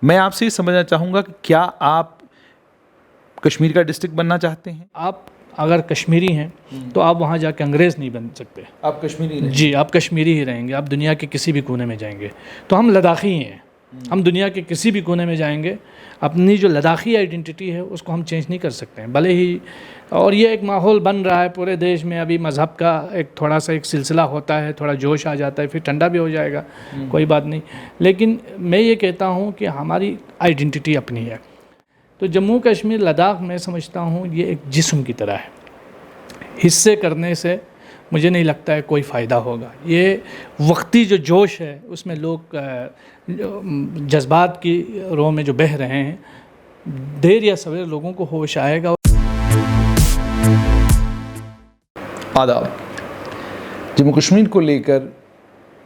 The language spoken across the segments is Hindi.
मैं आपसे ये समझना चाहूँगा कि क्या आप कश्मीर का डिस्ट्रिक्ट बनना चाहते हैं? आप अगर कश्मीरी हैं तो आप वहाँ जाके अंग्रेज़ नहीं बन सकते। आप कश्मीरी रहें? जी, आप कश्मीरी ही रहेंगे। आप दुनिया के किसी भी कोने में जाएंगे तो हम लद्दाखी ही हैं। हम दुनिया के किसी भी कोने में जाएंगे, अपनी जो लद्दाखी आइडेंटिटी है उसको हम चेंज नहीं कर सकते हैं, भले ही। और ये एक माहौल बन रहा है पूरे देश में, अभी मज़हब का एक थोड़ा सा एक सिलसिला होता है, थोड़ा जोश आ जाता है, फिर ठंडा भी हो जाएगा, कोई बात नहीं। लेकिन मैं ये कहता हूँ कि हमारी आइडेंटिटी अपनी है। तो जम्मू कश्मीर लद्दाख मैं समझता हूँ ये एक जिस्म की तरह है। हिस्से करने से मुझे नहीं लगता है कोई फ़ायदा होगा। ये वक्ती जो जोश है उसमें लोग जज्बात की रोह में जो बह रहे हैं, देर या सवेर लोगों को होश आएगा। आदाब। जम्मू कश्मीर को लेकर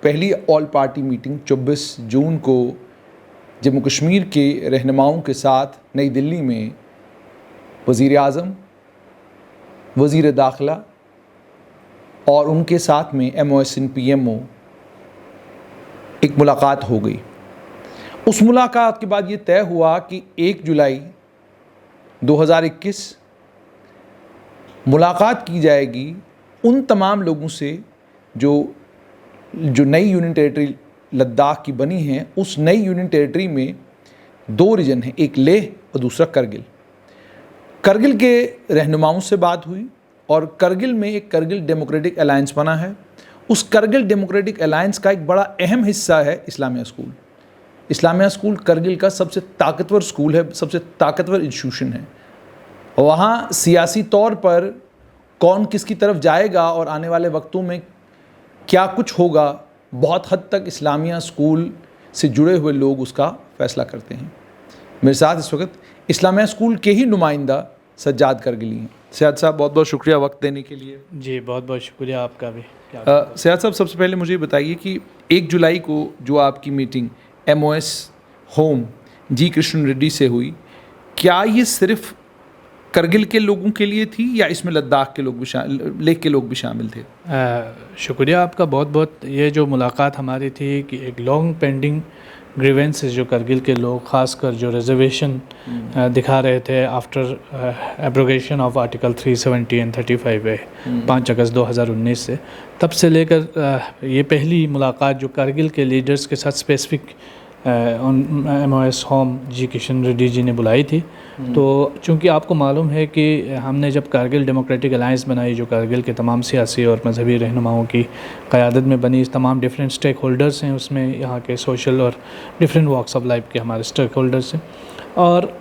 पहली ऑल पार्टी मीटिंग 24 जून को जम्मू कश्मीर के रहनुमाओं के साथ नई दिल्ली में वज़ीर आज़म, वज़ीर दाखिला और उनके साथ में MOS PMO एक मुलाकात हो गई। उस मुलाकात के बाद ये तय हुआ कि 1 जुलाई 2021 मुलाकात की जाएगी उन तमाम लोगों से जो नई यूनियन टेरिटरी लद्दाख की बनी हैं। उस नई यूनियन टेरिटरी में 2 रीजन हैं, एक लेह और दूसरा करगिल। करगिल के रहनुमाओं से बात हुई और करगिल में एक करगिल डेमोक्रेटिक अलायंस बना है। उस करगिल डेमोक्रेटिक अलायंस का एक बड़ा अहम हिस्सा है इस्लामिया स्कूल। इस्लामिया स्कूल करगिल का सबसे ताकतवर स्कूल है, सबसे ताकतवर इंस्टीट्यूशन है। वहाँ सियासी तौर पर कौन किसकी तरफ जाएगा और आने वाले वक्तों में क्या कुछ होगा, बहुत हद तक इस्लामिया स्कूल से जुड़े हुए लोग उसका फ़ैसला करते हैं। मेरे साथ इस वक्त इस्लामिया स्कूल के ही नुमाइंदा सज्जाद करगिली हैं। सैयद साहब, बहुत बहुत शुक्रिया वक्त देने के लिए। जी, बहुत बहुत शुक्रिया आपका भी। सैयद साहब, सबसे पहले मुझे बताइए कि 1 जुलाई को जो आपकी मीटिंग MOS होम जी कृष्ण रेड्डी से हुई, क्या ये सिर्फ करगिल के लोगों के लिए थी या इसमें लद्दाख के लोग भी लेह के लोग भी शामिल थे? शुक्रिया आपका बहुत बहुत। ये जो मुलाकात हमारी थी कि एक लॉन्ग पेंडिंग ग्रीवेंसेस जो करगिल के लोग ख़ासकर जो रिजर्वेशन दिखा रहे थे after abrogation of article 370 and 35A 5 अगस्त 2019 से, तब से लेकर ये पहली मुलाकात जो करगिल के लीडर्स के साथ स्पेसिफिक MOS होम जी किशन रेड्डी जी ने बुलाई थी। तो चूँकि आपको मालूम है कि हमने जब कारगिल डेमोक्रेटिक अलायंस बनाई, जो कारगिल के तमाम सियासी और मजहबी रहनुमाओं की क़यादत में बनी, तमाम डिफरेंट स्टेक होल्डर्स हैं उसमें, यहाँ के सोशल और डिफरेंट वॉक्स ऑफ लाइफ के हमारे स्टेक होल्डर्स हैं। और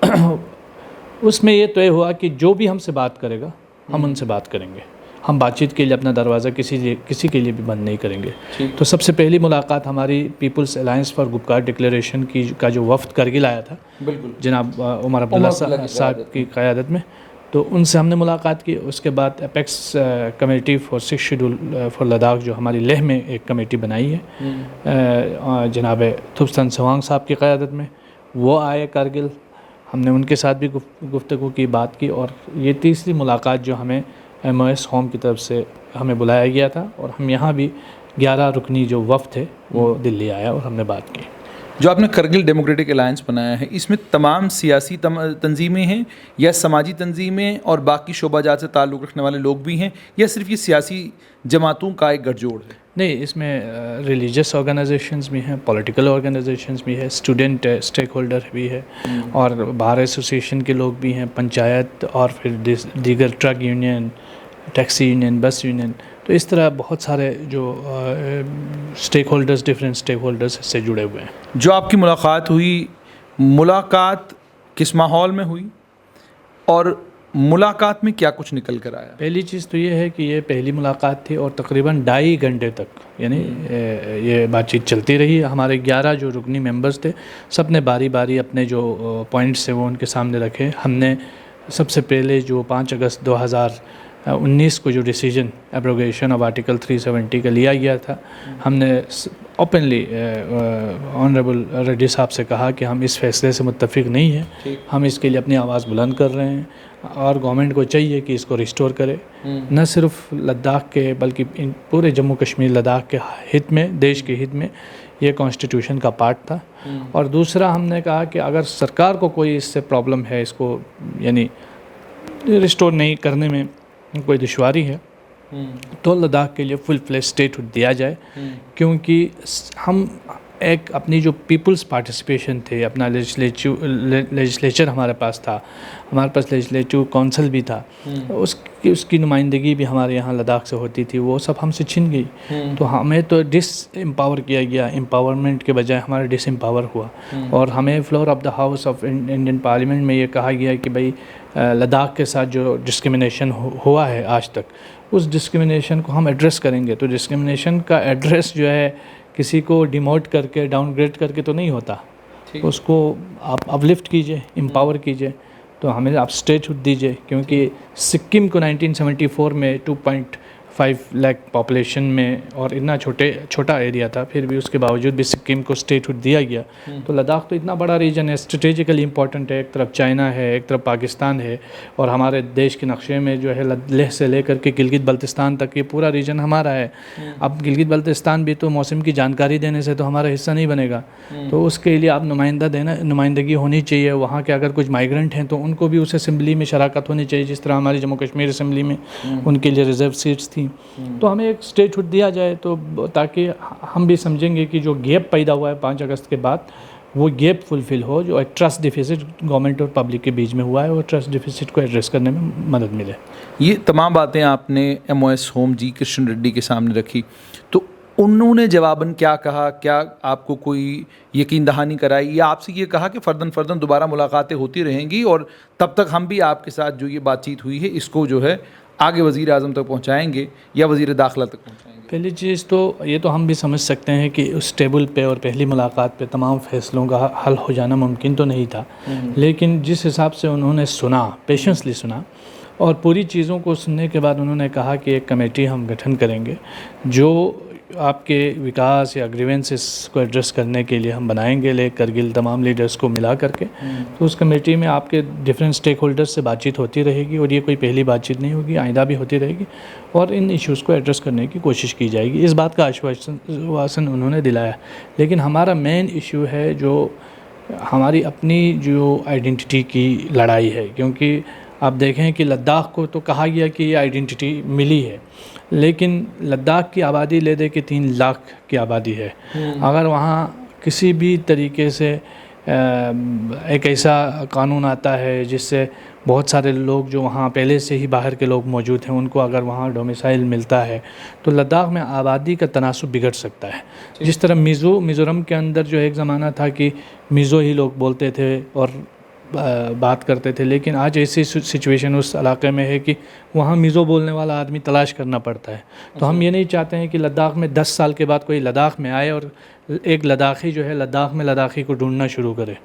उसमें ये तय हुआ कि जो भी हमसे बात करेगा हम उनसे बात करेंगे। हम बातचीत के लिए अपना दरवाज़ा किसी के लिए भी बंद नहीं करेंगे। तो सबसे पहली मुलाकात हमारी People's Alliance for Gupkar Declaration का जो वफ़द करगिल आया था, बिल्कुल, जनाब उमर अब्दुल्ला साहब की क़यादत में, तो उनसे हमने मुलाकात की। उसके बाद apex committee for 6 schedule for Ladakh जो हमारी लेह में एक कमेटी बनाई है जनाब थुबस्तन सवांग साहब की क़यादत में, वो आए करगिल। हमने उनके साथ भी गुफ्तगू की, बात की। और ये तीसरी मुलाकात जो हमें MOS होम की तरफ से हमें बुलाया गया था, और हम यहाँ भी 11 रुकनी जो वफ़द थे वो दिल्ली आया और हमने बात की। जो आपने करगिल डेमोक्रेटिक अलायंस बनाया है, इसमें तमाम सियासी तंजीमें हैं या समाजी तंजीमें और बाकी शोबाजात से ताल्लुक़ रखने वाले लोग भी हैं, या सिर्फ ये सियासी जमातों का एक गठजोड़ है? नहीं, इसमें रिलीजियस ऑर्गेनाइजेशंस भी हैं, पॉलिटिकल ऑर्गेनाइजेशंस भी है, स्टूडेंट स्टेक होल्डर भी है, और बार एसोसिएशन के लोग भी हैं, पंचायत, और फिर दीगर truck union, taxi union, bus union. तो इस तरह बहुत सारे जो stakeholders, different stakeholders इससे जुड़े हुए हैं। जो आपकी मुलाकात किस माहौल में हुई और मुलाकात में क्या कुछ निकल कर आया? पहली चीज़ तो ये है कि ये पहली मुलाकात थी और तकरीबन 2.5 घंटे तक यानी ये बातचीत चलती रही। हमारे 11 जो रुकनी मेंबर्स थे, सब ने बारी बारी अपने जो पॉइंट्स थे वो उनके सामने रखे। हमने सबसे पहले जो 5 अगस्त 2019 को जो डिसीजन एब्रोगेशन ऑफ आर्टिकल 370 का लिया गया था, हमने ओपनली ऑनरेबल रेड्डी साहब से कहा कि हम इस फैसले से मुत्तफिक नहीं हैं, हम इसके लिए अपनी आवाज़ बुलंद कर रहे हैं और गवर्नमेंट को चाहिए कि इसको रिस्टोर करे, न सिर्फ लद्दाख के बल्कि पूरे जम्मू कश्मीर लद्दाख के हित में, देश के हित में ये कॉन्स्टिट्यूशन का पार्ट था। और दूसरा हमने कहा कि अगर सरकार को कोई इससे प्रॉब्लम है, इसको यानी रिस्टोर नहीं करने में कोई दुश्वारी है, तो लद्दाख के लिए फुल फ्लेज स्टेटहुड दिया जाए, क्योंकि हम एक अपनी जो पीपल्स पार्टिसिपेशन थे, अपना लेजिस्लेचर हमारे पास था, हमारे पास लेजिस्लेटिव काउंसिल भी था, उसकी नुमाइंदगी भी हमारे यहाँ लद्दाख से होती थी, वो सब हमसे छिन गई। तो हमें तो डिसएम्पावर किया गया, एम्पावरमेंट के बजाय हमारा डिसएम्पावर हुआ। और हमें floor of the house of Indian parliament में ये कहा गया कि भाई लद्दाख के साथ जो डिस्क्रिमिनेशन हुआ है आज तक, उस डिस्क्रिमिनेशन को हम एड्रेस करेंगे। तो डिस्क्रिमिनेशन का एड्रेस जो है किसी को डिमोट करके, डाउनग्रेड करके तो नहीं होता, उसको आप अपलिफ्ट कीजिए, एम्पावर कीजिए। तो हमें आप स्टेटहुड दीजिए, क्योंकि सिक्किम को 1974 में 2.5 लाख पॉपुलेशन में और इतना छोटा एरिया था, फिर भी उसके बावजूद भी सिक्किम को स्टेटहुड दिया गया। तो लद्दाख तो इतना बड़ा रीजन है, स्ट्रेटेजिकली इंपॉर्टेंट है, एक तरफ चाइना है, एक तरफ पाकिस्तान है, और हमारे देश के नक्शे में जो है लेह से लेकर के गिलगित बल्तिस्तान तक ये पूरा रीजन हमारा है। अब गिलगित बल्तिस्तान भी तो मौसम की जानकारी देने से तो हमारा हिस्सा नहीं बनेगा, तो उसके लिए आप नुमाइंदगी होनी चाहिए। वहाँ के अगर कुछ माइग्रेंट हैं तो उनको भी उस असेंबली में शराकत होनी चाहिए, जिस तरह हमारी जम्मू कश्मीर असेंबली में उनके लिए रिजर्व सीट्स थी। तो हमें एक स्टेटहुड दिया जाए, तो ताकि हम भी समझेंगे कि जो गैप पैदा हुआ है 5 अगस्त के बाद, वो गैप फुलफ़िल हो, जो एक ट्रस्ट डिफिसिट गवर्नमेंट और पब्लिक के बीच में हुआ है, वो ट्रस्ट डिफिसिट को एड्रेस करने में मदद मिले। ये तमाम बातें आपने MOS होम जी कृष्ण रेड्डी के सामने रखी, तो उन्होंने जवाबन क्या कहा? क्या आपको कोई यकीन दहानी कराई, या आपसे ये कहा कि फ़र्दन दोबारा मुलाकातें होती रहेंगी और तब तक हम भी आपके साथ जो ये बातचीत हुई है इसको जो है आगे वज़ीर आज़म तक पहुँचाएँगे या वज़ीर दाखिला तक पहुँचाएँगे? पहली चीज़ तो ये तो हम भी समझ सकते हैं कि उस टेबल पे और पहली मुलाकात पे तमाम फ़ैसलों का हल हो जाना मुमकिन तो नहीं था, लेकिन जिस हिसाब से उन्होंने सुना, पेशेंसली सुना, और पूरी चीज़ों को सुनने के बाद उन्होंने कहा कि एक कमेटी हम गठन करेंगे जो आपके विकास या ग्रीवेंसेस को एड्रेस करने के लिए हम बनाएंगे, ले करगिल तमाम लीडर्स को मिला करके। तो उस कमेटी में आपके डिफरेंट स्टेक होल्डर्स से बातचीत होती रहेगी, और ये कोई पहली बातचीत नहीं होगी, आइंदा भी होती रहेगी, और इन इश्यूज़ को एड्रेस करने की कोशिश की जाएगी। इस बात का आश्वासन उन्होंने दिलाया। लेकिन हमारा मेन इशू है जो हमारी अपनी जो आइडेंटिटी की लड़ाई है, क्योंकि आप देखें कि लद्दाख को तो कहा गया कि ये आइडेंटिटी मिली है, लेकिन लद्दाख की आबादी ले दे कि 3 लाख की आबादी है। अगर वहाँ किसी भी तरीके से एक ऐसा कानून आता है जिससे बहुत सारे लोग जो वहाँ पहले से ही बाहर के लोग मौजूद हैं, उनको अगर वहाँ डोमिसाइल मिलता है, तो लद्दाख में आबादी का तनासुब बिगड़ सकता है। जिस तरह मिज़ोरम के अंदर जो एक ज़माना था कि मिज़ो ही लोग बोलते थे और बात करते थे, लेकिन आज ऐसी सिचुएशन उस इलाके में है कि वहाँ मिज़ो बोलने वाला आदमी तलाश करना पड़ता है। तो हम ये नहीं चाहते हैं कि लद्दाख में 10 साल के बाद कोई लद्दाख में आए और एक लद्दाखी जो है लद्दाख में लद्दाखी को ढूंढना शुरू करे।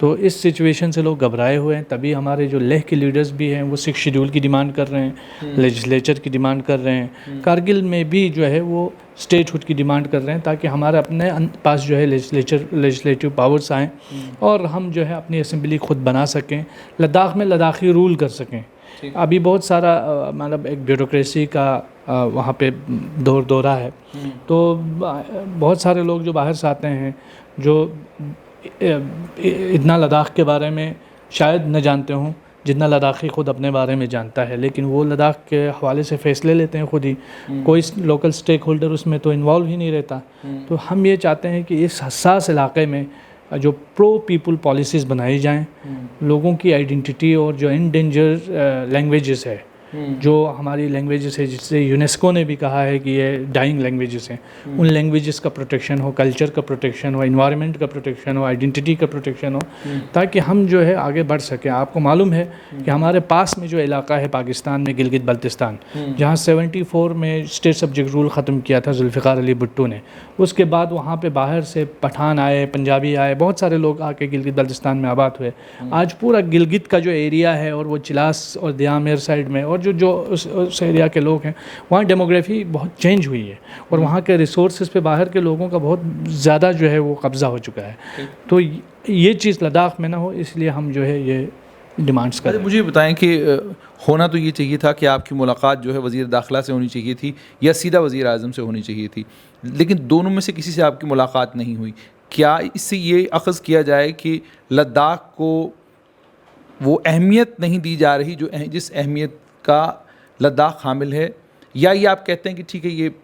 तो इस सिचुएशन से लोग घबराए हुए हैं, तभी हमारे जो लेह के लीडर्स भी हैं वो 6 शेड्यूल की डिमांड कर रहे हैं, लेजिस्लेचर की डिमांड कर रहे हैं, कारगिल में भी जो है वो स्टेटहुड की डिमांड कर रहे हैं, ताकि हमारे अपने पास जो है लेजिस्लेटिव पावर्स आएँ और हम जो है अपनी असेंबली खुद बना सकें, लद्दाख में लद्दाखी रूल कर सकें। अभी बहुत सारा मतलब एक ब्यूरोक्रेसी का वहाँ पे दौरा है, तो बहुत सारे लोग जो बाहर से आते हैं जो इतना लद्दाख के बारे में शायद न जानते हों जितना लद्दाखी खुद अपने बारे में जानता है, लेकिन वो लद्दाख के हवाले से फ़ैसले लेते हैं खुद ही, कोई लोकल स्टेक होल्डर उसमें तो इन्वॉल्व ही नहीं रहता। तो हम ये चाहते हैं कि इस हसास इलाके में जो प्रो पीपल पॉलिसीज़ बनाई जाएं, लोगों की आइडेंटिटी और जो इंडेंजर लैंग्वेजेस है, जो हमारी लैंग्वेजेस है जिससे यूनेस्को ने भी कहा है कि ये डाइंग लैंग्वेजेस हैं, उन लैंग्वेजेस का प्रोटेक्शन हो, कल्चर का प्रोटेक्शन हो, एनवायरनमेंट का प्रोटेक्शन हो, आइडेंटिटी का प्रोटेक्शन हो, ताकि हम जो है आगे बढ़ सकें। आपको मालूम है कि हमारे पास में जो इलाका है पाकिस्तान में गिलगित बल्तिस्तान, जहाँ 74 में स्टेट सब्जेक्ट रूल ख़त्म किया था जुल्फ़िकार अली भुट्टो ने, उसके बाद वहाँ पर बाहर से पठान आए, पंजाबी आए, बहुत सारे लोग आके गिलगित बल्तिस्तान में आबाद हुए। आज पूरा गिलगित का जो एरिया है और वो चिलास और दियामेर साइड में और जो उस एरिया के लोग हैं, वहाँ डेमोग्राफी बहुत चेंज हुई है और वहाँ के रिसोर्सेज पे बाहर के लोगों का बहुत ज़्यादा जो है वो कब्ज़ा हो चुका है। तो ये चीज़ लद्दाख में ना हो, इसलिए हम जो है ये डिमांड्स कर अच्छा, रहे हैं। मुझे बताएं कि होना तो ये चाहिए था कि आपकी मुलाकात जो है वज़ीर दाखिला से होनी चाहिए थी या सीधा वज़ीर आज़म से होनी चाहिए थी, लेकिन दोनों में से किसी से आपकी मुलाकात नहीं हुई। क्या इससे ये अख़ज़ किया जाए कि लद्दाख को वो अहमियत नहीं दी जा रही जो जिस अहमियत का लद्दाख हामिल है, या ये आप कहते हैं कि ठीक है ये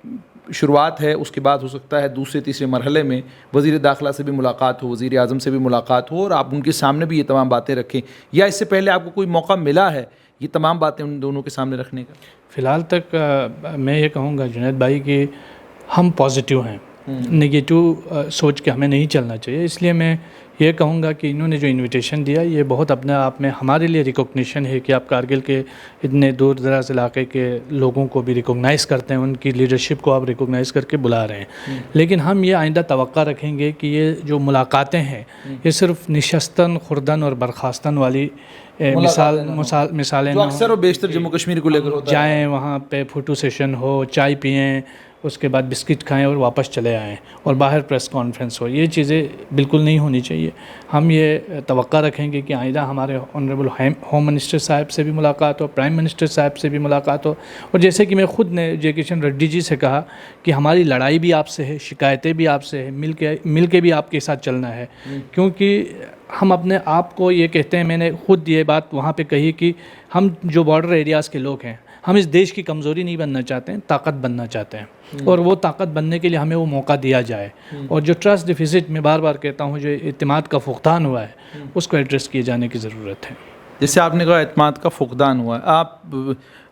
शुरुआत है, उसके बाद हो सकता है दूसरे तीसरे मरहले में वज़ीर दाखिला से भी मुलाकात हो, वज़ीर आज़म से भी मुलाकात हो और आप उनके सामने भी ये तमाम बातें रखें, या इससे पहले आपको कोई मौका मिला है ये तमाम बातें उन दोनों के सामने रखने का? फ़िलहाल तक मैं ये कहूँगा जुनैद भाई कि हम पॉजिटिव हैं, नेगेटिव सोच के हमें नहीं चलना चाहिए। इसलिए मैं ये कहूँगा कि इन्होंने जो इनविटेशन दिया ये बहुत अपने आप में हमारे लिए रिकॉग्निशन है कि आप कारगिल के इतने दूर दराज इलाके के लोगों को भी रिकॉग्नाइज़ करते हैं, उनकी लीडरशिप को आप रिकॉग्नाइज़ करके बुला रहे हैं। लेकिन हम ये आइंदा तवक्का रखेंगे कि ये जो मुलाकातें हैं ये सिर्फ निशस्तन, खुर्दन और बर्खास्तन वाली मिसालें जो अक्सर और बेशतर जम्मू कश्मीर को लेकर होता है। जाएँ वहाँ पे फ़ोटो सेशन हो, चाय पिएँ, उसके बाद बिस्किट खाएं और वापस चले आएँ और बाहर प्रेस कॉन्फ्रेंस हो, ये चीज़ें बिल्कुल नहीं होनी चाहिए। हम ये तवक्का रखेंगे कि आइंदा हमारे ऑनरेबल होम मिनिस्टर साहब से भी मुलाकात हो, प्राइम मिनिस्टर साहब से भी मुलाकात हो, और जैसे कि मैं ख़ुद ने जे किशन रेड्डी जी से कहा कि हमारी लड़ाई भी आपसे है, शिकायतें भी आपसे है, मिल के भी आपके साथ चलना है, क्योंकि हम अपने आप को ये कहते हैं, मैंने ख़ुद ये बात वहाँ पे कही कि हम जो बॉर्डर एरियाज़ के लोग हैं, हम इस देश की कमज़ोरी नहीं बनना चाहते हैं, ताकत बनना चाहते हैं, और वो ताकत बनने के लिए हमें वो मौका दिया जाए। और जो ट्रस्ट डिफिसिट में बार बार कहता हूँ, जो इत्मीनान का फुकदान हुआ है, उसको एड्रेस किए जाने की ज़रूरत है। जैसे आपने कहा इत्मीनान का फुकदान हुआ है, आप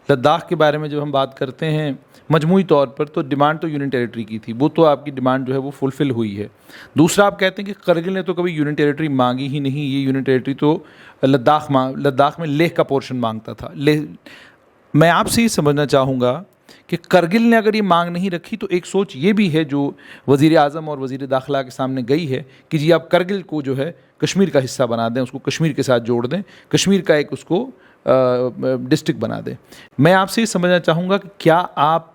लद्दाख के बारे में जब हम बात करते हैं मजमूई तौर पर, तो डिमांड तो यूनियन टेरिटरी की थी, वो तो आपकी डिमांड जो है वो फुलफ़िल हुई है। दूसरा, आप कहते हैं कि करगिल ने तो कभी यूनियन टेरिटरी मांगी ही नहीं, ये यूनियन टेरिटरी तो लद्दाख में लेह का पोर्शन मांगता था। लेह, मैं आपसे ये समझना चाहूँगा कि करगिल ने अगर ये मांग नहीं रखी तो एक सोच ये भी है जो वज़ीर आज़म और वज़ीर दाखिला के सामने गई है कि जी आप करगिल को जो है कश्मीर का हिस्सा बना दें, उसको कश्मीर के साथ जोड़ दें, कश्मीर का एक उसको डिस्ट्रिक्ट बना दें। मैं आपसे ये समझना चाहूँगा कि क्या आप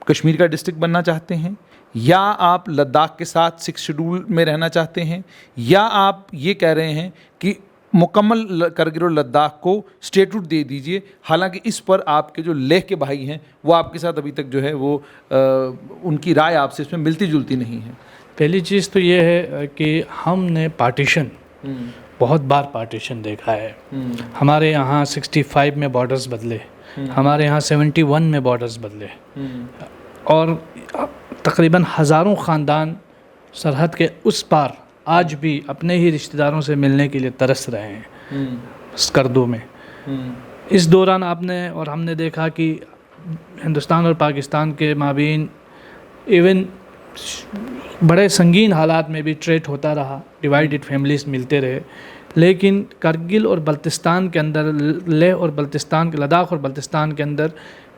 कश्मीर का डिस्ट्रिक्ट बनना चाहते हैं, या आप लद्दाख के साथ 6 शेड्यूल में रहना चाहते हैं, या आप ये कह रहे हैं कि मुकम्मल करगिल और लद्दाख को स्टेटूट दे दीजिए, हालांकि इस पर आपके जो लेह के भाई हैं वो आपके साथ अभी तक जो है वो उनकी राय आपसे इसमें मिलती जुलती नहीं है। पहली चीज़ तो ये है कि हमने पार्टीशन बहुत बार पार्टीशन देखा है। हमारे यहाँ 65 में बॉर्डर्स बदले, हमारे यहाँ 71 में बॉर्डर्स बदले, और तकरीबन हज़ारों ख़ानदान सरहद के उस पार आज भी अपने ही रिश्तेदारों से मिलने के लिए तरस रहे हैं स्कर्दू में। इस दौरान आपने और हमने देखा कि हिंदुस्तान और पाकिस्तान के माबीन इवन बड़े संगीन हालात में भी ट्रेड होता रहा, डिवाइडेड फैमिलीज मिलते रहे, लेकिन करगिल और बल्तिस्तान के अंदर, लेह और बल्तिस्तान के, लद्दाख और बल्तिस्तान के अंदर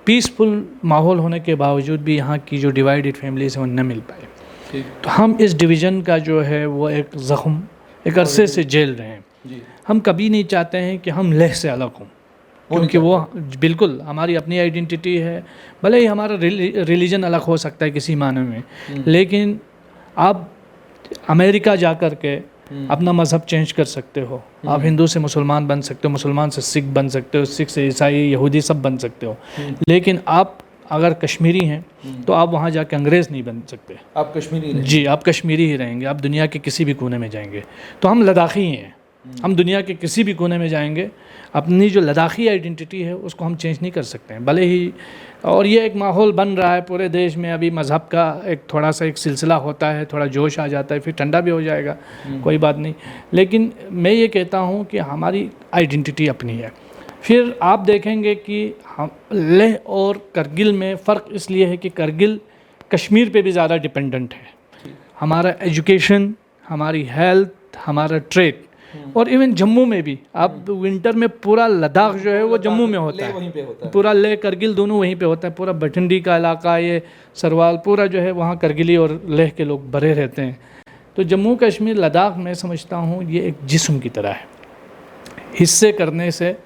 पीसफुल माहौल होने के बावजूद भी यहाँ की जो डिवाइडेड फैमिलीज हैं वो न मिल पाए। तो हम इस डिवीज़न का जो है वो एक ज़ख्म एक अरसे से झेल रहे हैं। हम कभी नहीं चाहते हैं कि हम लेह से अलग हों, क्योंकि वो बिल्कुल हमारी अपनी आइडेंटिटी है। भले ही हमारा रिलीजन अलग हो सकता है किसी मायने में, लेकिन आप अमेरिका जा कर के अपना मज़हब चेंज कर सकते हो, आप हिंदू से मुसलमान बन सकते हो, मुसलमान से सिख बन सकते हो, सिख से ईसाई, यहूदी सब बन सकते हो, लेकिन आप अगर कश्मीरी हैं तो आप वहाँ जाके अंग्रेज़ नहीं बन सकते। आप कश्मीरी रहेंगे। जी, आप कश्मीरी ही रहेंगे। आप दुनिया के किसी भी कोने में जाएंगे तो हम लद्दाखी ही हैं, हम दुनिया के किसी भी कोने में जाएंगे, अपनी जो लद्दाखी आइडेंटिटी है उसको हम चेंज नहीं कर सकते हैं। भले ही, और ये एक माहौल बन रहा है पूरे देश में, अभी मज़हब का एक थोड़ा सा एक सिलसिला होता है, थोड़ा जोश आ जाता है, फिर ठंडा भी हो जाएगा, कोई बात नहीं। लेकिन मैं ये कहता हूँ कि हमारी आइडेंटिटी अपनी है। फिर आप देखेंगे कि हम लेह और करगिल में फ़र्क इसलिए है कि करगिल कश्मीर पे भी ज़्यादा डिपेंडेंट है। हमारा एजुकेशन, हमारी हेल्थ, हमारा ट्रेड, और इवन जम्मू में भी आप विंटर में पूरा लद्दाख जो है वो जम्मू में होता है, पूरा लेह करगिल दोनों वहीं पे होता है। पूरा भटिंडी का इलाका, ये सरवाल पूरा जो है वहाँ करगिली और लेह के लोग भरे रहते हैं। तो जम्मू कश्मीर लद्दाख मैं समझता हूँ ये एक जिस्म की तरह है, हिस्से करने से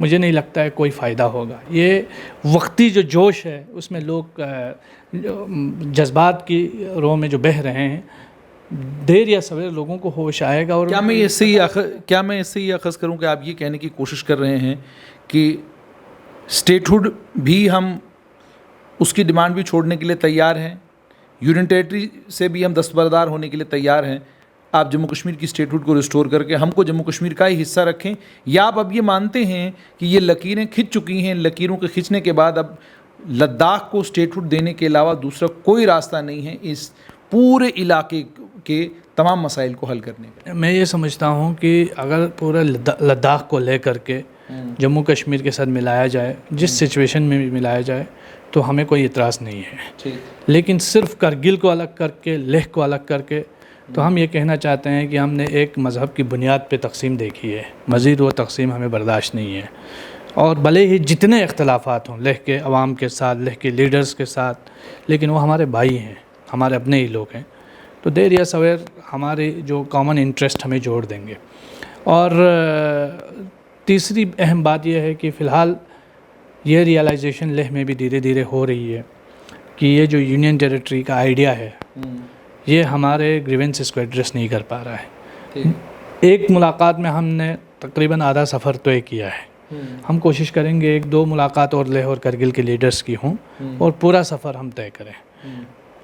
मुझे नहीं लगता है कोई फ़ायदा होगा। ये वक्ती जो जोश है उसमें लोग जज्बात की रोह में जो बह रहे हैं, देर या सवेर लोगों को होश आएगा। और क्या मैं इससे ही अखज़ करूं कि आप ये कहने की कोशिश कर रहे हैं कि स्टेटहुड भी हम उसकी डिमांड भी छोड़ने के लिए तैयार हैं, यूनियन टेरिटरी से भी हम दस्तबरदार होने के लिए तैयार हैं, आप जम्मू कश्मीर की स्टेटहुड को रिस्टोर करके हमको जम्मू कश्मीर का ही हिस्सा रखें, या आप अब ये मानते हैं कि ये लकीरें खिंच चुकी हैं, लकीरों के खिंचने के बाद अब लद्दाख को स्टेटहुड देने के अलावा दूसरा कोई रास्ता नहीं है इस पूरे इलाके के तमाम मसाइल को हल करने का? मैं ये समझता हूँ कि अगर पूरा लद्दाख को लेकर के जम्मू कश्मीर के साथ मिलाया जाए, जिस सिचुएशन में भी मिलाया जाए, तो हमें कोई इतराज़ नहीं है। ठीक। लेकिन सिर्फ करगिल को अलग करके, लेह को अलग करके, तो हम ये कहना चाहते हैं कि हमने एक मज़हब की बुनियाद पे तकसीम देखी है, मज़ीद वो तकसीम हमें बर्दाश्त नहीं है। और भले ही जितने इख्तलाफात हों लेह के अवाम के साथ, लेह के लीडर्स के साथ, लेकिन वो हमारे भाई हैं, हमारे अपने ही लोग हैं, तो देर या सवेर हमारे जो कॉमन इंटरेस्ट हमें जोड़ देंगे। और तीसरी अहम बात यह है कि फ़िलहाल ये रियलाइजेशन लेह में भी धीरे धीरे हो रही है कि ये जो यूनियन टेरिटरी का आइडिया है ये हमारे ग्रीवेंसेस को एड्रेस नहीं कर पा रहा है। एक मुलाकात में हमने तकरीबन आधा सफ़र तय किया है, हम कोशिश करेंगे 1-2 मुलाकात और लेह और करगिल के लीडर्स की हों और पूरा सफ़र हम तय करें।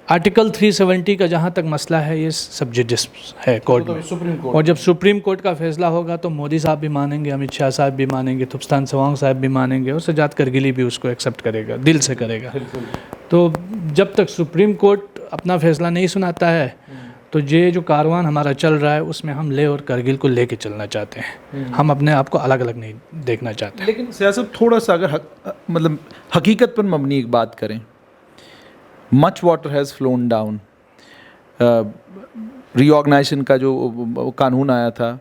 आर्टिकल 370 का जहाँ तक मसला है ये सब्जेक्टिव है कोर्ट में, सुप्रीम कोर्ट, और जब सुप्रीम कोर्ट का फैसला होगा तो मोदी साहब भी मानेंगे, अमित शाह साहब भी मानेंगे, तुफ्तान सवांग साहब भी मानेंगे, और सजाद करगिली भी उसको एक्सेप्ट करेगा, दिल से करेगा। तो जब तक सुप्रीम कोर्ट अपना फैसला नहीं सुनाता है तो ये जो कारवान हमारा चल रहा है उसमें हम लेह और करगिल को लेके चलना चाहते हैं, हम अपने आप को अलग अलग नहीं देखना चाहते। लेकिन सियासत थोड़ा सा अगर मतलब हकीकत पर मबनी एक बात करें, much water has flown down, reorganisation का जो कानून आया था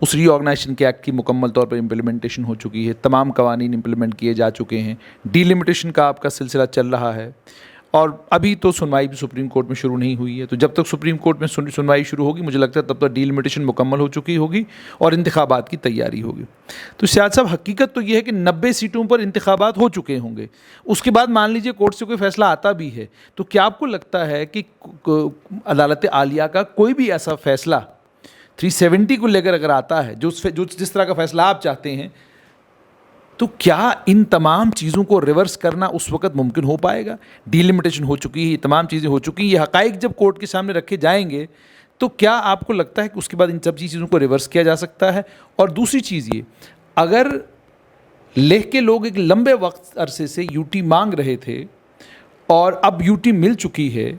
उस रीऑर्गेनाइजेशन के एक्ट की मुकम्मल तौर पर इम्प्लीमेंटेशन हो चुकी है, तमाम कवानीन इम्प्लीमेंट किए जा चुके हैं, डीलिमिटेशन का आपका सिलसिला चल रहा है, और अभी तो सुनवाई भी सुप्रीम कोर्ट में शुरू नहीं हुई है। तो जब तक सुप्रीम कोर्ट में सुनवाई शुरू होगी मुझे लगता है तब तक डीलिमिटेशन मुकम्मल हो चुकी होगी और इंतखाबात की तैयारी होगी। तो शायद साहब हकीकत तो ये है कि 90 सीटों पर इंतखाबात हो चुके होंगे, उसके बाद मान लीजिए कोर्ट से कोई फैसला आता भी है, तो क्या आपको लगता है कि अदालत आलिया का कोई भी ऐसा फैसला 370 को लेकर अगर आता है जो जिस तरह का फैसला आप चाहते हैं, तो क्या इन तमाम चीज़ों को रिवर्स करना उस वक्त मुमकिन हो पाएगा? डीलिमिटेशन हो चुकी है, ये तमाम चीज़ें हो चुकी हैं, ये हक़ाइक़ जब कोर्ट के सामने रखे जाएंगे तो क्या आपको लगता है कि उसके बाद इन सब चीज़ों को रिवर्स किया जा सकता है? और दूसरी चीज़ ये, अगर लेह के लोग एक लंबे वक्त अरसे से यूटी मांग रहे थे और अब यूटी मिल चुकी है,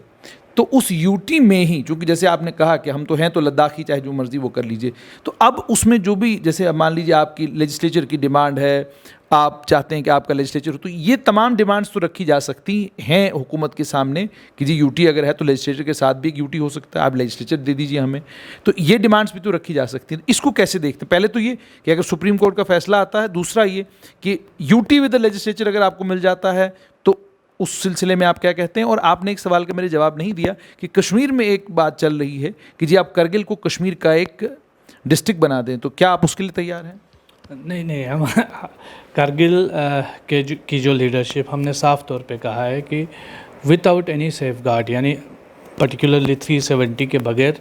तो उस यूटी में ही, चूँकि जैसे आपने कहा कि हम तो हैं तो लद्दाखी, चाहे जो मर्ज़ी वो कर लीजिए, तो अब उसमें जो भी, जैसे मान लीजिए आपकी लेजिस्लेचर की डिमांड है, आप चाहते हैं कि आपका लेजिस्लेचर हो, तो ये तमाम डिमांड्स तो रखी जा सकती हैं हुकूमत के सामने कि जी यूटी अगर है तो लेजिस्लेचर के साथ भी एक यूटी हो सकता है, आप लेजिस्लेचर दे दीजिए हमें, तो ये डिमांड्स भी तो रखी जा सकती हैं। इसको कैसे देखते हैं? पहले तो ये कि अगर सुप्रीम कोर्ट का फैसला आता है, दूसरा ये कि यूटी विद द लेजिस्लेचर अगर आपको मिल जाता है तो उस सिलसिले में आप क्या कहते हैं? और आपने एक सवाल का मेरे जवाब नहीं दिया कि कश्मीर में एक बात चल रही है कि जी आप करगिल को कश्मीर का एक डिस्ट्रिक्ट बना दें, तो क्या आप उसके लिए तैयार हैं? नहीं, हम करगिल की जो लीडरशिप, हमने साफ तौर पे कहा है कि विदाउट एनी सेफ गार्ड, यानी पर्टिकुलरली 370 के बगैर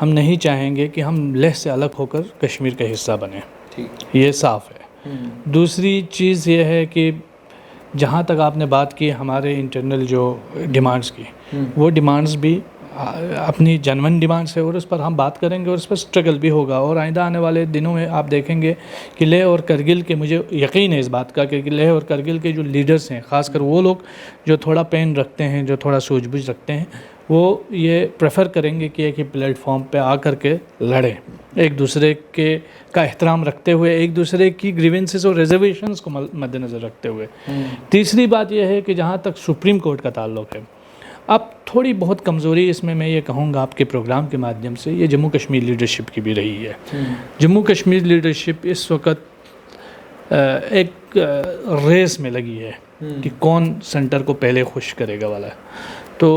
हम नहीं चाहेंगे कि हम लेह से अलग होकर कश्मीर का हिस्सा बने। ठीक, ये साफ़ है। दूसरी चीज़ ये है कि जहाँ तक आपने बात की हमारे इंटरनल जो डिमांड्स की, वो डिमांड्स भी अपनी जनवन डिमांड्स है और उस पर हम बात करेंगे और उस पर स्ट्रगल भी होगा। और आइंदा आने वाले दिनों में आप देखेंगे कि लेह और करगिल के, मुझे यकीन है इस बात का कि लेह और करगिल के जो लीडर्स हैं, ख़ासकर वो लोग जो थोड़ा पेन रखते हैं, जो थोड़ा सूझबूझ रखते हैं, वो ये प्रेफर करेंगे कि एक ही प्लेटफॉर्म पे आकर के लड़ें, एक दूसरे के का एहतराम रखते हुए, एक दूसरे की ग्रीवेंसेस और रिजर्वेशंस को मद्देनज़र रखते हुए। तीसरी बात यह है कि जहाँ तक सुप्रीम कोर्ट का ताल्लुक़ है, अब थोड़ी बहुत कमज़ोरी इसमें मैं ये कहूँगा आपके प्रोग्राम के माध्यम से, ये जम्मू कश्मीर लीडरशिप की भी रही है। जम्मू कश्मीर लीडरशिप इस वक्त एक रेस में लगी है कि कौन सेंटर को पहले खुश करेगा वाला। तो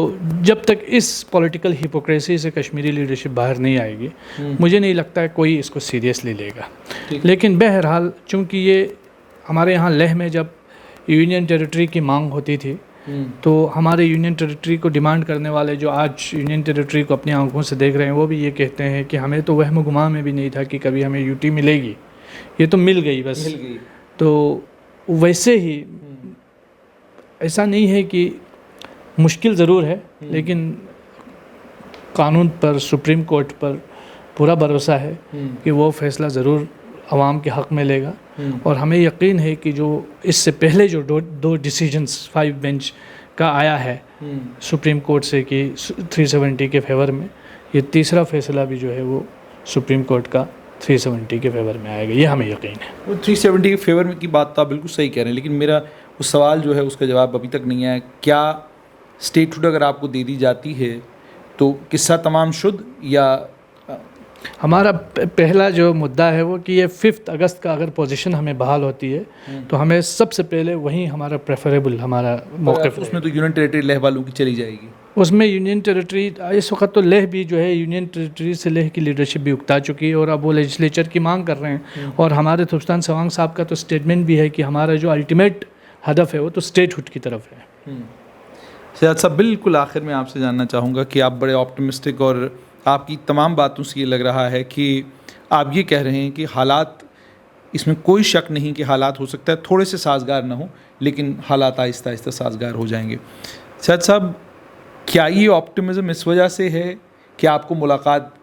जब तक इस पॉलिटिकल हिपोक्रेसी से कश्मीरी लीडरशिप बाहर नहीं आएगी, मुझे नहीं लगता है कोई इसको सीरियसली लेगा। लेकिन बहरहाल चूँकि ये हमारे यहाँ लेह में जब यूनियन टेरिटरी की मांग होती थी तो हमारे यूनियन टेरिटरी को डिमांड करने वाले जो आज यूनियन टेरिटरी को अपनी आंखों से देख रहे हैं वो भी ये कहते हैं कि हमें तो वहम गुमा में भी नहीं था कि कभी हमें यूटी मिलेगी, ये तो मिल गई बस। मिल गई। तो वैसे ही ऐसा नहीं है कि मुश्किल ज़रूर है, लेकिन कानून पर, सुप्रीम कोर्ट पर पूरा भरोसा है कि वो फैसला ज़रूर आवाम के हक़ में लेगा। और हमें यकीन है कि जो इससे पहले जो दो डिसीजंस 5 बेंच का आया है सुप्रीम कोर्ट से कि 370 के फेवर में, ये तीसरा फैसला भी जो है वो सुप्रीम कोर्ट का 370 के फेवर में आएगा, ये हमें यकीन है। वो 370 के फेवर में की बात तो आप बिल्कुल सही कह रहे हैं, लेकिन मेरा वो सवाल जो है उसका जवाब अभी तक नहीं आया। क्या स्टेटहुड अगर आपको दे दी जाती है तो किस्सा तमाम शुद्ध, या हमारा पहला जो मुद्दा है वो कि ये 5 अगस्त का अगर पोजीशन हमें बहाल होती है तो हमें सबसे पहले वही हमारा प्रेफरेबल हमारा मौक़िफ़। उसमें तो यूनियन टेरिटरी लेह वालों की चली जाएगी। उसमें यूनियन टेरिटरी इस वक्त तो लेह भी जो है यूनियन टेरिटरी से लेह की लीडरशिप भी उकता चुकी है और अब वो लेजिस्लेचर की मांग कर रहे हैं। और हमारे तुफ्तान सवांग साहब का तो स्टेटमेंट भी है कि हमारा जो अल्टीमेट हदफ है वो तो स्टेटहुड की तरफ है। सयाद साहब, बिल्कुल आखिर में आपसे जानना चाहूँगा कि आप बड़े ऑप्टिमिस्टिक, और आपकी तमाम बातों से ये लग रहा है कि आप ये कह रहे हैं कि हालात, इसमें कोई शक नहीं कि हालात हो सकता है थोड़े से साजगार ना हो, लेकिन हालात आहिस्ता आहिस्ता साजगार हो जाएंगे। सयाद साहब, क्या ये ऑप्टिमिज़म इस वजह से है कि आपको मुलाकात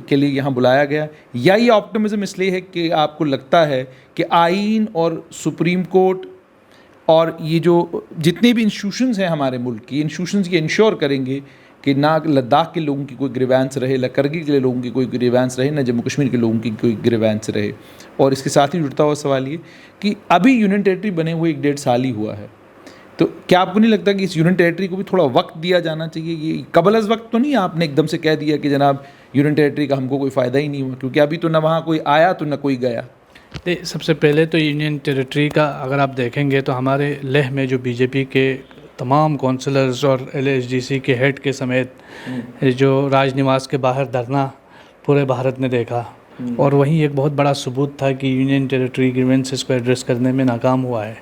के लिए यहाँ बुलाया गया, या ये ऑप्टिमिज़म इसलिए है कि आपको लगता है कि आईन और सुप्रीम कोर्ट और ये जो जितने भी इंस्टीट्यूशंस हैं हमारे मुल्क की, इंस्टीट्यूशंस ये इंश्योर करेंगे कि ना लद्दाख के लोगों की कोई ग्रीवेंस रहे, ना करगिल के लोगों की कोई ग्रीवेंस रहे, ना जम्मू कश्मीर के लोगों की कोई ग्रीवेंस रहे। और इसके साथ ही जुड़ता हुआ सवाल ये कि अभी यूनियन टेरिटरी बने हुए 1-1.5 साल ही हुआ है, तो क्या आपको नहीं लगता कि इस यूनियन टेरिटरी को भी थोड़ा वक्त दिया जाना चाहिए? ये कबल अज़ वक्त तो नहीं आपने एकदम से कह दिया कि जनाब यूनियन टेरिटरी का हमको कोई फ़ायदा ही नहीं हुआ, क्योंकि अभी तो ना वहाँ कोई आया तो ना कोई गया। सबसे पहले तो यूनियन टेरिटरी का अगर आप देखेंगे तो हमारे लेह में जो बीजेपी के तमाम काउंसलर्स और LHDC के हेड के समेत जो राजनिवास के बाहर धरना पूरे भारत ने देखा, और वहीं एक बहुत बड़ा सबूत था कि यूनियन टेरिटरी ग्रीवेंसेस को एड्रेस करने में नाकाम हुआ है।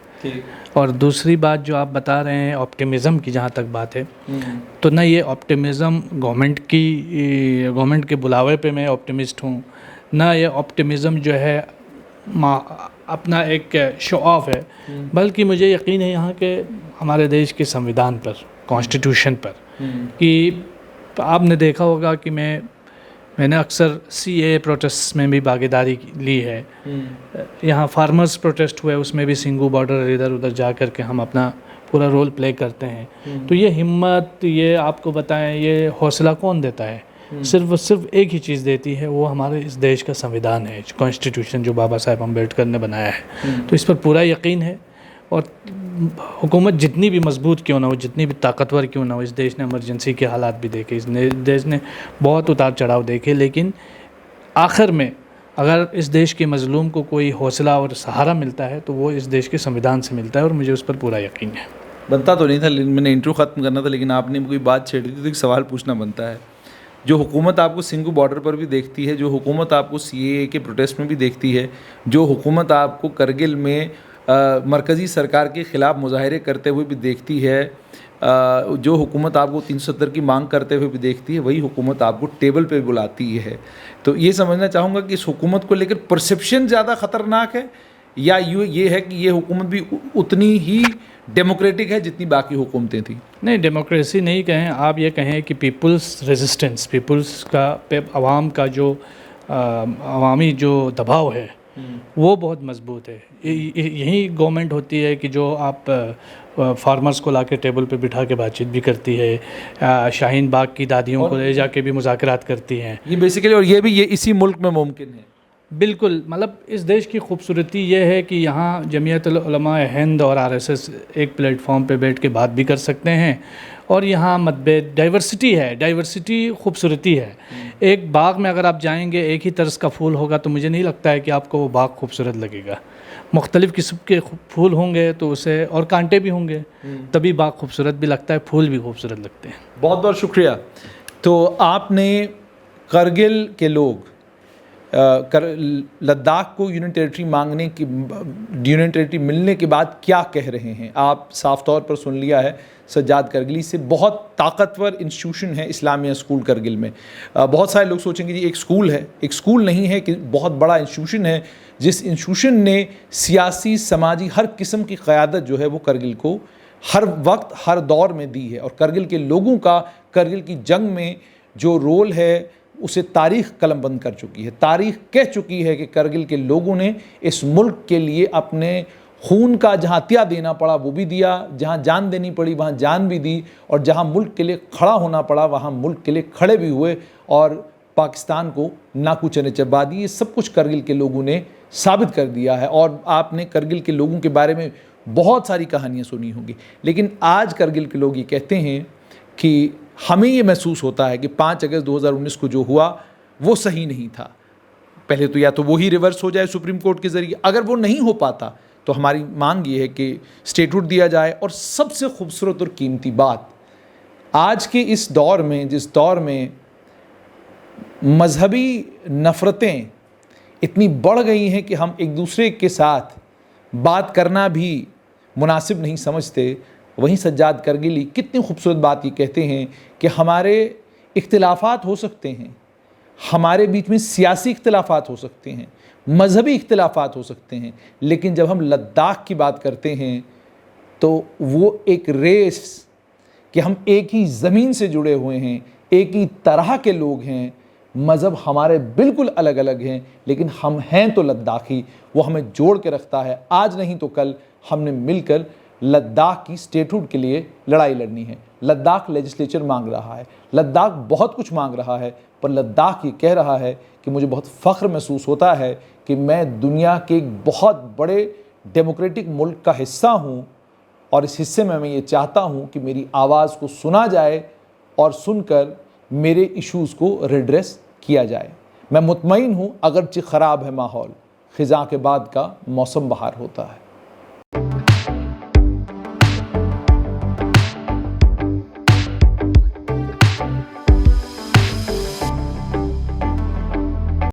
और दूसरी बात जो आप बता रहे हैं ऑप्टिमिज़म की, जहाँ तक बात है, तो ना ये ऑप्टिमिज़म गवर्नमेंट के बुलावे पे मैं ऑप्टिमिस्ट हूँ, ना ये ऑप्टिमिज़म जो है अपना एक शो ऑफ है, बल्कि मुझे यकीन है यहाँ के हमारे देश के संविधान पर, कॉन्स्टिट्यूशन पर, कि आपने देखा होगा कि मैंने अक्सर CAA प्रोटेस्ट में भी भागीदारी ली है। यहाँ फार्मर्स प्रोटेस्ट हुए, उसमें भी सिंगू बॉर्डर इधर उधर जा कर के हम अपना पूरा रोल प्ले करते हैं। तो ये हिम्मत, ये आपको बताएं, ये हौसला कौन देता है? सिर्फ एक ही चीज़ देती है, वो हमारे इस देश का संविधान है, कॉन्स्टिट्यूशन जो बाबा साहेब अम्बेडकर ने बनाया है। तो इस पर पूरा यकीन है। और हुकूमत जितनी भी मजबूत क्यों ना हो, जितनी भी ताकतवर क्यों ना हो, इस देश ने इमरजेंसी के हालात भी देखे, इस देश ने बहुत उतार चढ़ाव देखे, लेकिन आखिर में अगर इस देश के मजलूम को कोई हौसला और सहारा मिलता है तो वो इस देश के संविधान से मिलता है, और मुझे उस पर पूरा यकीन है। बनता तो नहीं था, मैंने इंट्रो ख़त्म करना था, लेकिन आपने कोई बात छेड़ दी तो एक सवाल पूछना बनता है। जो हुकूमत आपको सिंगू बॉर्डर पर भी देखती है, जो हुकूमत आपको CAA के प्रोटेस्ट में भी देखती है, जो हुकूमत आपको करगिल में मरकज़ी सरकार के ख़िलाफ़ मुजाहरे करते हुए भी देखती है, जो हुकूमत आपको 370 की मांग करते हुए भी देखती है, वही हुकूमत आपको टेबल पे बुलाती है। तो ये समझना चाहूँगा कि इस हुकूमत को लेकर परसेप्शन ज़्यादा ख़तरनाक है, या ये है कि ये हुकूमत भी उतनी ही डेमोक्रेटिक है जितनी बाकी हुकूमतें थी? नहीं, डेमोक्रेसी नहीं कहें, आप ये कहें कि पीपल्स रेजिस्टेंस, पीपल्स का आवाम का जो अवामी जो दबाव है वो बहुत मजबूत है। यही गवर्नमेंट होती है कि जो आप फार्मर्स को लाके टेबल पे बिठा के बातचीत भी करती है, शाहीन बाग की दादियों को ले जाके भी मुज़ाकरात करती हैं। ये बेसिकली, और ये इसी मुल्क में मुमकिन है। बिल्कुल, मतलब इस देश की खूबसूरती ये है कि यहाँ जमीयतुल उलमा हिंद और RSS एक प्लेटफॉर्म पे बैठ के बात भी कर सकते हैं, और यहाँ मतभेद, डाइवर्सिटी है, डाइवर्सिटी खूबसूरती है। एक बाग में अगर आप जाएंगे एक ही तर्ज का फूल होगा तो मुझे नहीं लगता है कि आपको वो बाग खूबसूरत लगेगा। मुख्तलिफ़ किस्म के फूल होंगे तो उसे, और कांटे भी होंगे, तभी बाग खूबसूरत भी लगता है, फूल भी खूबसूरत लगते हैं। बहुत बहुत शुक्रिया। तो आपने करगिल के लोग लद्दाख को यूनियन टेरिटरी मिलने के बाद क्या कह रहे हैं। आप साफ तौर पर सुन लिया है, सज्जाद करगिली से बहुत ताकतवर इंस्टीट्यूशन है इस्लामिया स्कूल करगिल में। बहुत सारे लोग सोचेंगे जी एक स्कूल है, एक स्कूल नहीं है कि बहुत बड़ा इंस्टीट्यूशन है, जिस इंस्टीट्यूशन ने सियासी समाजी हर किस्म की क़यादत जो है वो करगिल को हर वक्त हर दौर में दी है। और करगिल के लोगों का करगिल की जंग में जो रोल है उसे तारीख़ कलमबंद कर चुकी है। तारीख़ कह चुकी है कि करगिल के लोगों ने इस मुल्क के लिए अपने खून का जहाँ त्याग देना पड़ा वो भी दिया, जहाँ जान देनी पड़ी वहाँ जान भी दी, और जहाँ मुल्क के लिए खड़ा होना पड़ा वहाँ मुल्क के लिए खड़े भी हुए और पाकिस्तान को नाकू चने चबा दी। ये सब कुछ करगिल के लोगों ने साबित कर दिया है। और आपने करगिल के लोगों के बारे में बहुत सारी कहानियाँ सुनी होंगी, लेकिन आज करगिल के लोग ये कहते हैं कि हमें ये महसूस होता है कि 5 अगस्त 2019 को जो हुआ वो सही नहीं था। पहले तो या तो वो ही रिवर्स हो जाए सुप्रीम कोर्ट के ज़रिए, अगर वो नहीं हो पाता तो हमारी मांग ये है कि स्टेटहुड दिया जाए। और सबसे खूबसूरत और कीमती बात, आज के इस दौर में, जिस दौर में मजहबी नफ़रतें इतनी बढ़ गई हैं कि हम एक दूसरे के साथ बात करना भी मुनासिब नहीं समझते, वहीं सज्जाद करगिली कितनी खूबसूरत बात ये कहते हैं कि हमारे इख्तिलाफ़ात हो सकते हैं, हमारे बीच में सियासी इख्तिलाफ़ात हो सकते हैं, मजहबी इख्तिलाफ़ात हो सकते हैं, लेकिन जब हम लद्दाख की बात करते हैं तो वो एक रेस कि हम एक ही ज़मीन से जुड़े हुए हैं, एक ही तरह के लोग हैं, मज़हब हमारे बिल्कुल अलग अलग हैं, लेकिन हम हैं तो लद्दाखी। वो हमें जोड़ के रखता है। आज नहीं तो कल हमने मिलकर लद्दाख की स्टेटहुड के लिए लड़ाई लड़नी है। लद्दाख लेजिस्लेचर मांग रहा है, लद्दाख बहुत कुछ मांग रहा है, पर लद्दाख ये कह रहा है कि मुझे बहुत फ़ख्र महसूस होता है कि मैं दुनिया के एक बहुत बड़े डेमोक्रेटिक मुल्क का हिस्सा हूँ, और इस हिस्से में मैं ये चाहता हूँ कि मेरी आवाज़ को सुना जाए और सुनकर मेरे इश्यूज़ को रिड्रेस किया जाए। मैं मुतमईन हूँ, अगरचे ख़राब है माहौल, ख़िज़ां के बाद का मौसम बहार होता है।